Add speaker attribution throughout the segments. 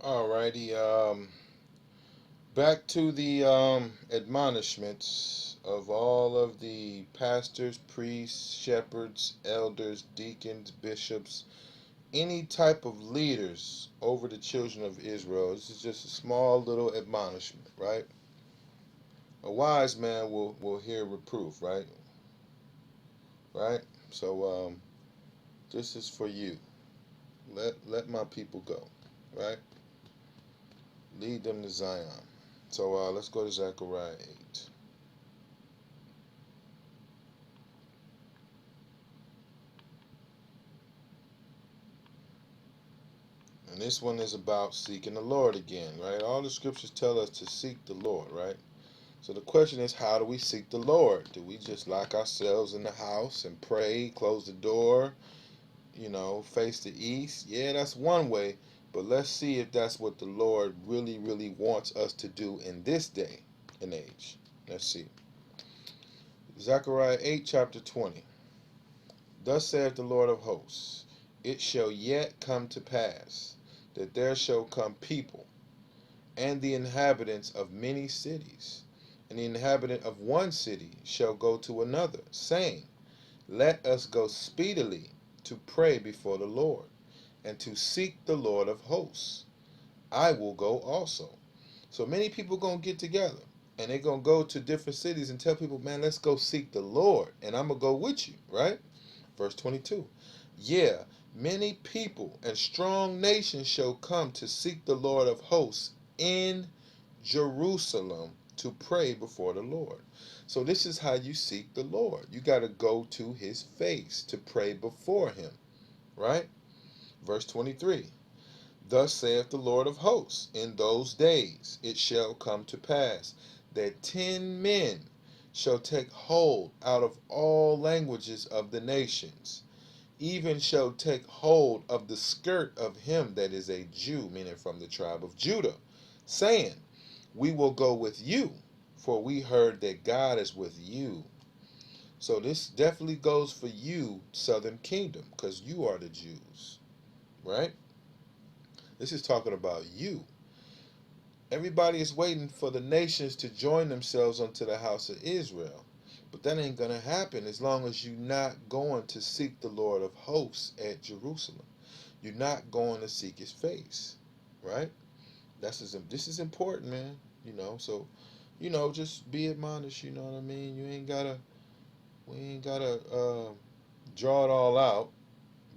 Speaker 1: Alrighty. Back to the admonishments of all of the pastors, priests, shepherds, elders, deacons, bishops, any type of leaders over the children of Israel. This is just a small little admonishment, right? A wise man will hear reproof, right? Right? So this is for you. Let my people go, right? Lead them to Zion. So let's go to Zechariah 8. And this one is about seeking the Lord again, right? All the scriptures tell us to seek the Lord, right? So the question is, how do we seek the Lord? Do we just lock ourselves in the house and pray, close the door, face the east? Yeah, that's one way. But let's see if that's what the Lord really, really wants us to do in this day and age. Let's see. Zechariah 8, chapter 20. Thus saith the Lord of hosts, it shall yet come to pass, that there shall come people, and the inhabitants of many cities, and the inhabitant of one city shall go to another, saying, let us go speedily to pray before the Lord, and to seek the Lord of hosts. I will go also. So many people going to get together, and they're going to go to different cities and tell people, man, let's go seek the Lord, and I'm going to go with you, right? Verse 22. Yeah, many people and strong nations shall come to seek the Lord of hosts in Jerusalem to pray before the Lord. So this is how you seek the Lord. You got to go to his face to pray before him, right? Verse 23. Thus saith the Lord of hosts, in those days it shall come to pass that 10 men shall take hold out of all languages of the nations, even shall take hold of the skirt of him that is a Jew, meaning from the tribe of Judah, saying, we will go with you, for we heard that God is with you. So this definitely goes for you, southern kingdom, because you are the Jews, right? This is talking about you. Everybody is waiting for the nations to join themselves unto the house of Israel. But that ain't going to happen as long as you're not going to seek the Lord of hosts at Jerusalem. You're not going to seek his face, right? This is important, man. So just be admonished. You know what I mean. We ain't gotta draw it all out.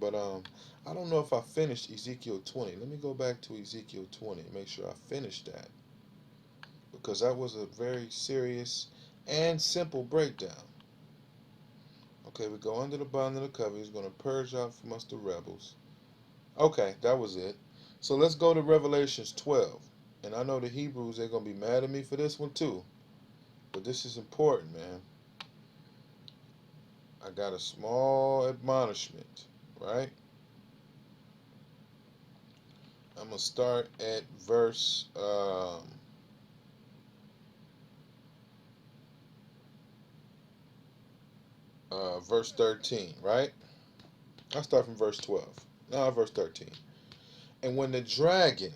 Speaker 1: But I don't know if I finished Ezekiel 20. Let me go back to Ezekiel 20 and make sure I finished that, because that was a very serious and simple breakdown. Okay, we go under the bond of the covenant. He's going to purge out from us the rebels. Okay, that was it. So let's go to Revelations 12. And I know the Hebrews, they're going to be mad at me for this one too. But this is important, man. I got a small admonishment, right? I'm going to start at verse 13, right? I'll start from verse 12. No, verse 13. And when the dragon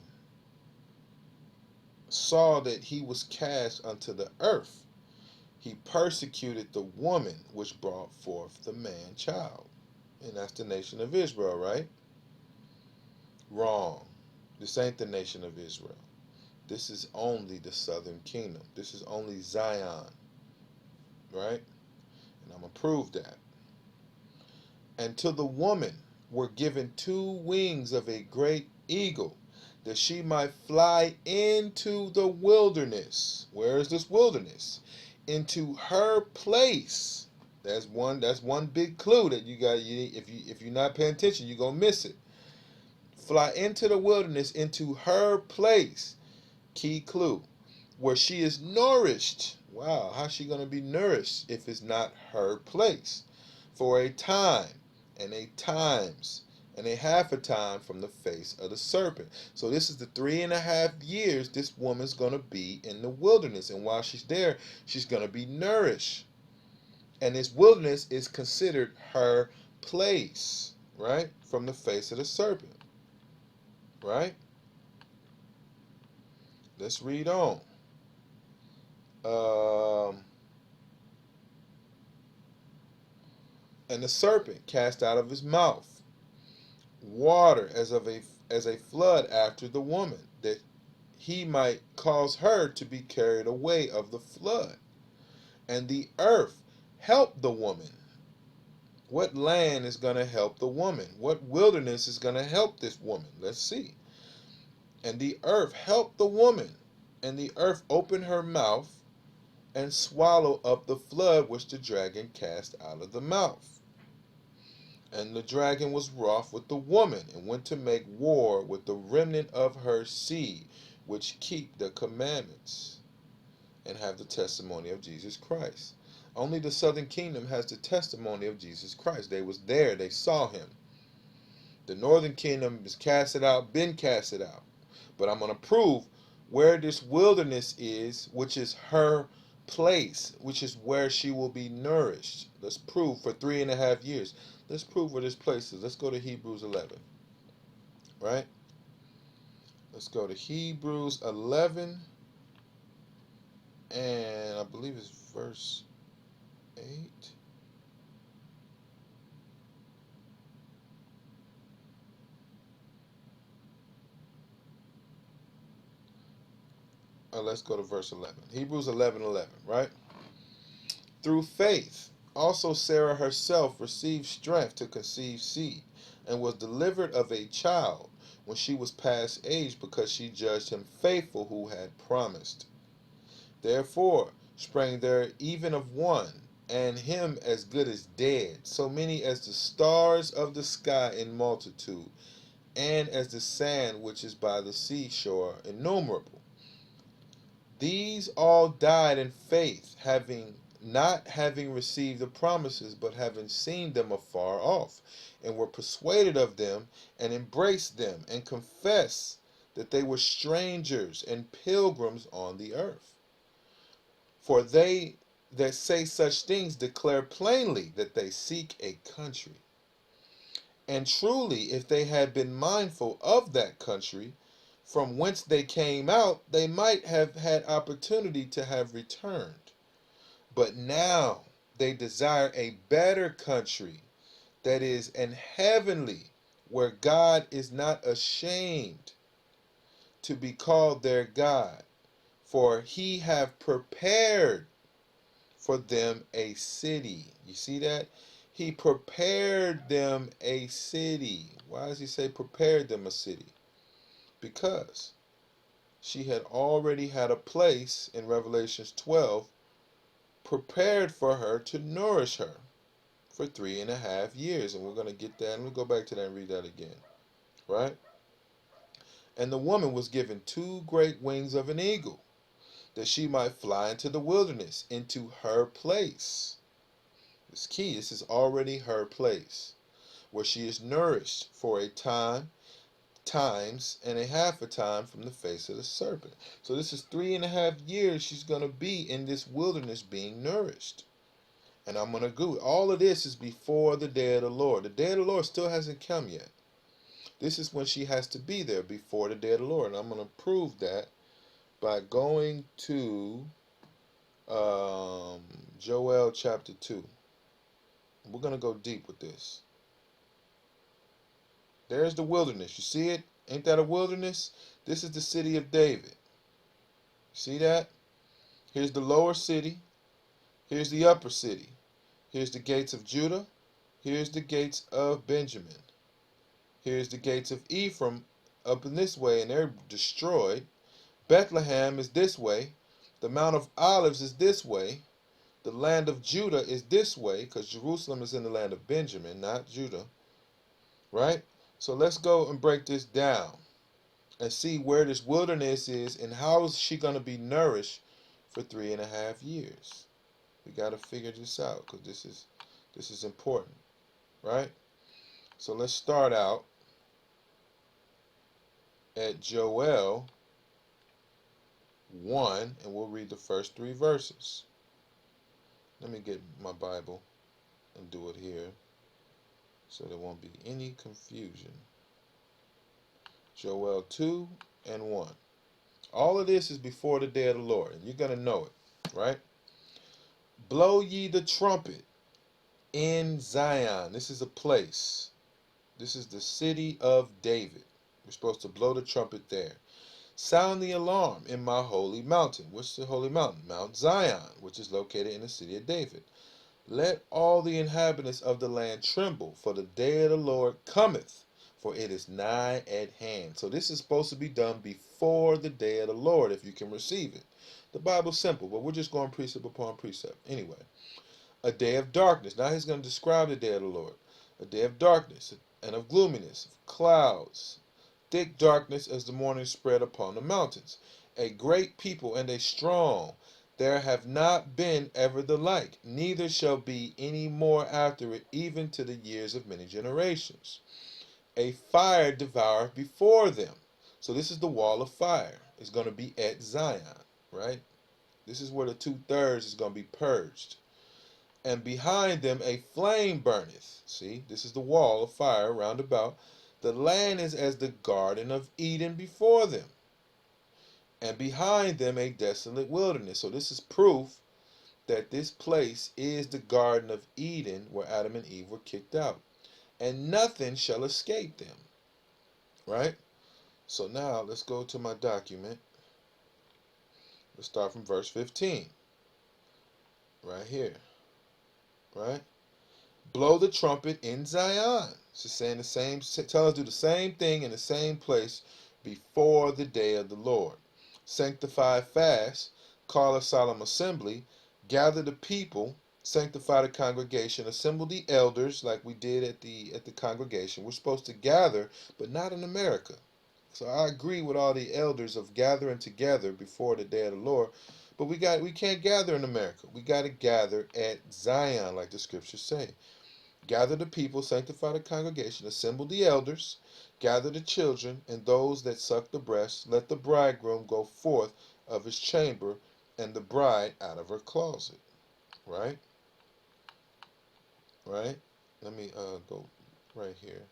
Speaker 1: saw that he was cast unto the earth, he persecuted the woman which brought forth the man child. And that's the nation of Israel, right? Wrong. This ain't the nation of Israel. This is only the southern kingdom. This is only Zion, right? And I'm going to prove that. And to the woman were given 2 wings of a great eagle, that she might fly into the wilderness. Where is this wilderness? Into her place. That's one big clue that you got. If you're not paying attention, you're gonna miss it. Fly into the wilderness, into her place. Key clue. Where she is nourished. Wow, how's she gonna be nourished if it's not her place? For a time and a times and a half a time from the face of the serpent. So this is the 3.5 years this woman's going to be in the wilderness. And while she's there, she's going to be nourished. And this wilderness is considered her place, right? From the face of the serpent, right? Let's read on. Um, and the serpent cast out of his mouth water as a flood after the woman, that he might cause her to be carried away of the flood. And the earth helped the woman. What land is going to help the woman? What wilderness is going to help this woman? Let's see. And the earth helped the woman, and the earth opened her mouth and swallowed up the flood which the dragon cast out of the mouth. And the dragon was wroth with the woman, and went to make war with the remnant of her seed, which keep the commandments and have the testimony of Jesus Christ. Only the southern kingdom has the testimony of Jesus Christ. They was there, they saw him. The northern kingdom is casted out, been casted out. But I'm going to prove where this wilderness is, which is her place, which is where she will be nourished. Let's prove for 3.5 years. Let's prove where this place is. Let's go to Hebrews 11. Right? Let's go to Hebrews 11. And I believe it's verse 8. Let's go to verse 11. Hebrews 11:11, right? Through faith, also Sarah herself received strength to conceive seed, and was delivered of a child when she was past age, because she judged him faithful who had promised. Therefore sprang there even of one, and him as good as dead, so many as the stars of the sky in multitude, and as the sand which is by the seashore innumerable. These all died in faith, not having received the promises, but having seen them afar off, and were persuaded of them, and embraced them, and confessed that they were strangers and pilgrims on the earth. For they that say such things declare plainly that they seek a country. And truly, if they had been mindful of that country from whence they came out, they might have had opportunity to have returned. But now they desire a better country, that is, an heavenly, where God is not ashamed to be called their God, for he hath prepared for them a city. You see that? He prepared them a city. Why does he say prepared them a city? Because she had already had a place in Revelations 12 prepared for her to nourish her for 3.5 years. And we're going to get that, and we'll go back to that and read that again. Right? And the woman was given 2 great wings of an eagle, that she might fly into the wilderness, into her place. It's key. This is already her place, where she is nourished for a times and a half a time from the face of the serpent. So this is 3.5 years she's going to be in this wilderness being nourished. And I'm going to go. All of this is before the day of the Lord. The day of the Lord still hasn't come yet. This is when she has to be there, before the day of the Lord. And I'm going to prove that by going to Joel chapter 2. We're going to go deep with this. There's the wilderness. You see it? Ain't that a wilderness? This is the city of David. See that? Here's the lower city. Here's the upper city. Here's the gates of Judah. Here's the gates of Benjamin. Here's the gates of Ephraim up in this way, and they're destroyed. Bethlehem is this way. The Mount of Olives is this way. The land of Judah is this way, because Jerusalem is in the land of Benjamin, not Judah. Right? So let's go and break this down and see where this wilderness is, and how is she going to be nourished for 3.5 years. We got to figure this out, because this is important, right? So let's start out at Joel 1, and we'll read the first 3 verses. Let me get my Bible and do it here, so there won't be any confusion. Joel 2 and 1. All of this is before the day of the Lord, and you're going to know it, right? Blow ye the trumpet in Zion. This is a place. This is the city of David. We're supposed to blow the trumpet there. Sound the alarm in my holy mountain. What's the holy mountain? Mount Zion, which is located in the city of David. Let all the inhabitants of the land tremble, for the day of the Lord cometh, for it is nigh at hand. So this is supposed to be done before the day of the Lord, if you can receive it. The Bible's simple, but we're just going precept upon precept. Anyway, a day of darkness. Now he's going to describe the day of the Lord. A day of darkness and of gloominess, of clouds, thick darkness as the morning spread upon the mountains. A great people and a strong. There have not been ever the like, neither shall be any more after it, even to the years of many generations. A fire devoureth before them. So this is the wall of fire. It's going to be at Zion, right? This is where the 2/3 is going to be purged. And behind them a flame burneth. See, this is the wall of fire round about. The land is as the garden of Eden before them, and behind them a desolate wilderness. So this is proof that this place is the Garden of Eden where Adam and Eve were kicked out. And nothing shall escape them. Right? So now let's go to my document. Let's start from verse 15. Right here. Right? Blow the trumpet in Zion. It's saying the same, tell us to do the same thing in the same place before the day of the Lord. Sanctify fast, call a solemn assembly, gather the people, sanctify the congregation, assemble the elders like we did at the congregation. We're supposed to gather, but not in America. So I agree with all the elders of gathering together before the day of the Lord, but we can't gather in America. We got to gather at Zion like the scriptures say. Gather the people, sanctify the congregation, assemble the elders, gather the children, and those that suck the breast. Let the bridegroom go forth of his chamber, and the bride out of her closet. Right? Right? Let me go right here.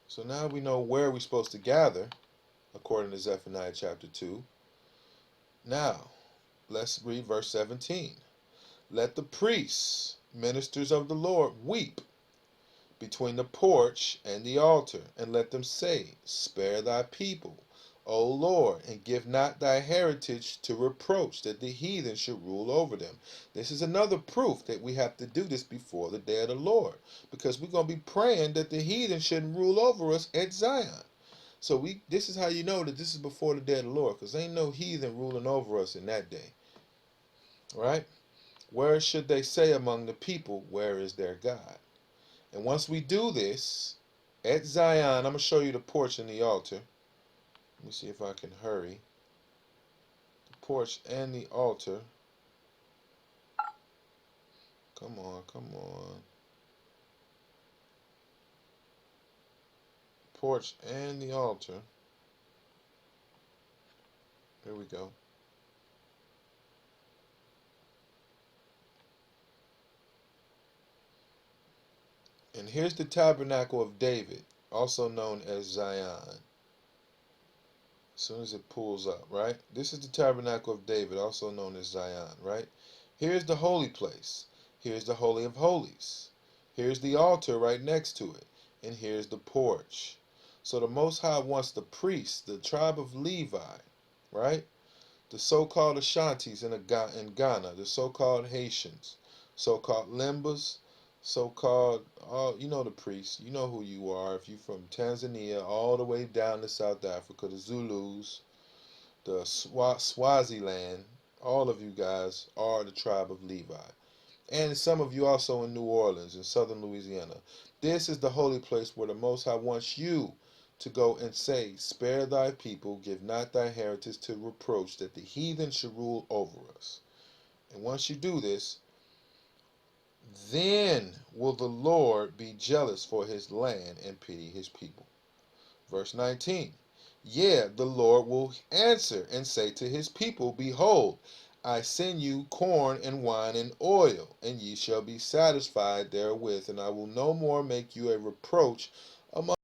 Speaker 1: So now we know where we're supposed to gather, according to Zephaniah chapter 2. Now, let's read verse 17. Let the priests, ministers of the Lord, weep between the porch and the altar, and let them say, Spare thy people, O Lord, and give not thy heritage to reproach, that the heathen should rule over them. This is another proof that we have to do this before the day of the Lord, because we're going to be praying that the heathen shouldn't rule over us at Zion. So this is how you know that this is before the day of the Lord, because ain't no heathen ruling over us in that day. Right? Where should they say among the people, where is their God? And once we do this, at Zion, I'm going to show you the porch and the altar. Let me see if I can hurry. The porch and the altar. Come on, come on. Porch and the altar. Here we go. And here's the tabernacle of David, also known as Zion. As soon as it pulls up, right? This is the tabernacle of David, also known as Zion, right? Here's the holy place. Here's the Holy of Holies. Here's the altar right next to it. And here's the porch. So the Most High wants the priests, the tribe of Levi, right? The so-called Ashantis in Ghana, the so-called Haitians, so-called Limbas, so-called, you know the priests, you know who you are. If you're from Tanzania all the way down to South Africa, the Zulus, the Swaziland, all of you guys are the tribe of Levi. And some of you also in New Orleans, in southern Louisiana. This is the holy place where the Most High wants you to go and say, Spare thy people, give not thy heritage to reproach, that the heathen should rule over us. And once you do this, then will the Lord be jealous for his land and pity his people. Verse 19. Yeah, the Lord will answer and say to his people, Behold, I send you corn and wine and oil, and ye shall be satisfied therewith, and I will no more make you a reproach among